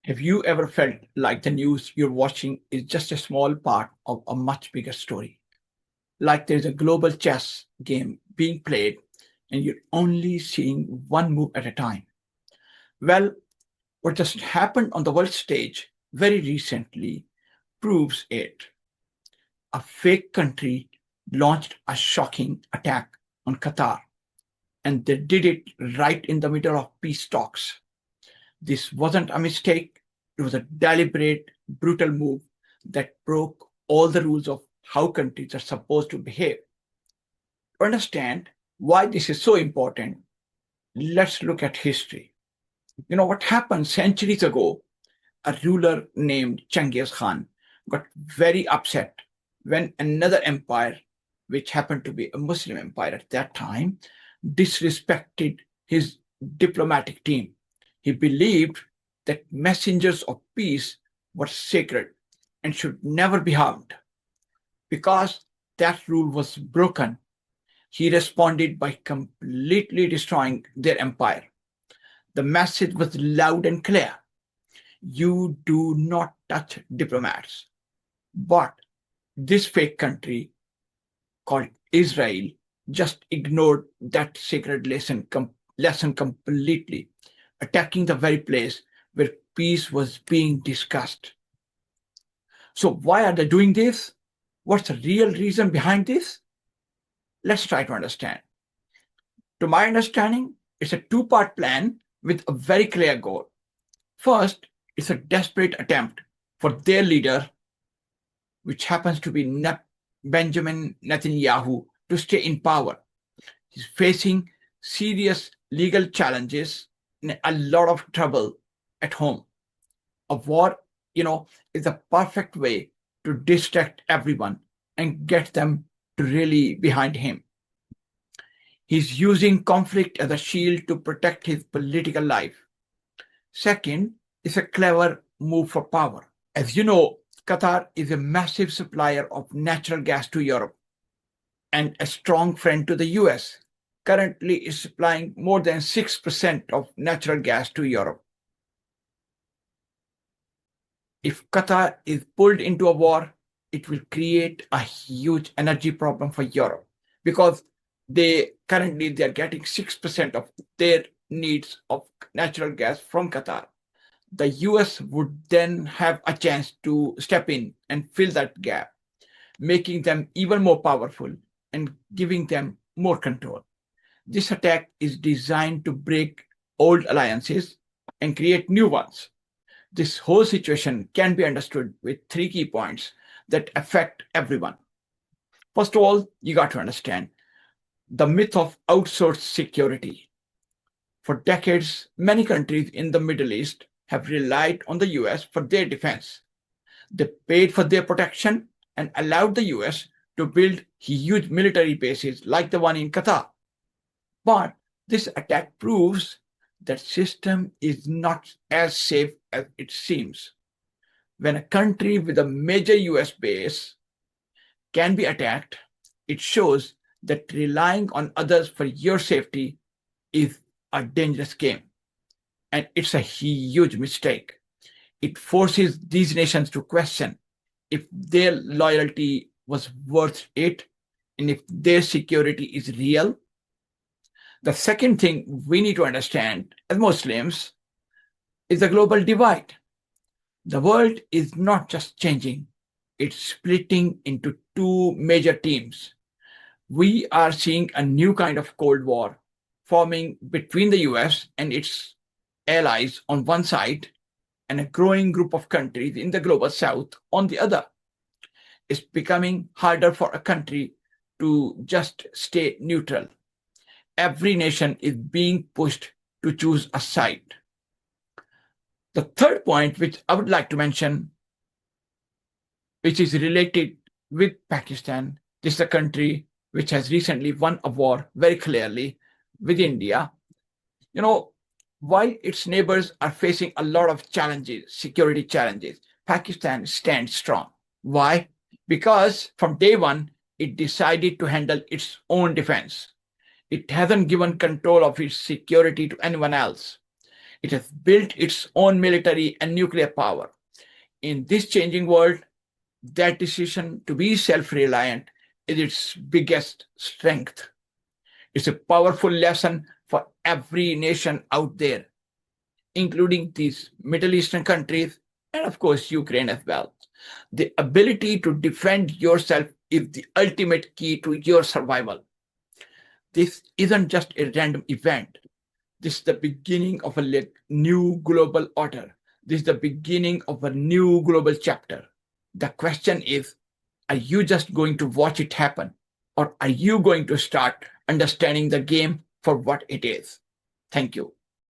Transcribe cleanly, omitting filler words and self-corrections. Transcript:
Have you ever felt like the news you're watching is just a small part of a much bigger story? Like there's a global chess game being played and you're only seeing one move at a time? Well, what just happened on the world stage very recently proves it. A fake country launched a shocking attack on Qatar, and they did it right in the middle of peace talks. This wasn't a mistake, it was a deliberate, brutal move that broke all the rules of how countries are supposed to behave. To understand why this is so important, let's look at history. What happened centuries ago? A ruler named Genghis Khan got very upset when another empire, which happened to be a Muslim empire at that time, disrespected his diplomatic team. He believed that messengers of peace were sacred and should never be harmed. Because that rule was broken, he responded by completely destroying their empire. The message was loud and clear: you do not touch diplomats. But this fake country called Israel just ignored that sacred lesson completely, attacking the very place where peace was being discussed. So, why are they doing this? What's the real reason behind this? Let's try to understand. To my understanding, it's a two-part plan with a very clear goal. First, it's a desperate attempt for their leader, which happens to be Benjamin Netanyahu, to stay in power. He's facing serious legal challenges and a lot of trouble at home. A war, is the perfect way to distract everyone and get them to really behind him. He's using conflict as a shield to protect his political life. Second, it's a clever move for power. As you know, Qatar is a massive supplier of natural gas to Europe and a strong friend to the US. Currently is supplying more than 6% of natural gas to Europe. If Qatar is pulled into a war, it will create a huge energy problem for Europe because they are getting 6% of their needs of natural gas from Qatar. The US would then have a chance to step in and fill that gap, making them even more powerful and giving them more control. This attack is designed to break old alliances and create new ones. This whole situation can be understood with three key points that affect everyone. First of all, you got to understand the myth of outsourced security. For decades, many countries in the Middle East have relied on the US for their defense. They paid for their protection and allowed the US to build huge military bases like the one in Qatar. But this attack proves that system is not as safe as it seems. When a country with a major US base can be attacked, it shows that relying on others for your safety is a dangerous game. And it's a huge mistake. It forces these nations to question if their loyalty was worth it and if their security is real. The second thing we need to understand as Muslims is the global divide. The world is not just changing, it's splitting into two major teams. We are seeing a new kind of Cold War forming between the US and its allies on one side and a growing group of countries in the global south on the other. It's becoming harder for a country to just stay neutral. Every nation is being pushed to choose a side. The third point, which I would like to mention, which is related with Pakistan, this is a country which has recently won a war very clearly with India. While its neighbors are facing a lot of challenges, security challenges, Pakistan stands strong. Why? Because from day one, it decided to handle its own defense. It hasn't given control of its security to anyone else. It has built its own military and nuclear power. In this changing world, that decision to be self-reliant is its biggest strength. It's a powerful lesson for every nation out there, including these Middle Eastern countries and, of course, Ukraine as well. The ability to defend yourself is the ultimate key to your survival. This isn't just a random event. This is the beginning of a new global order. This is the beginning of a new global chapter. The question is, are you just going to watch it happen? Or are you going to start understanding the game for what it is? Thank you.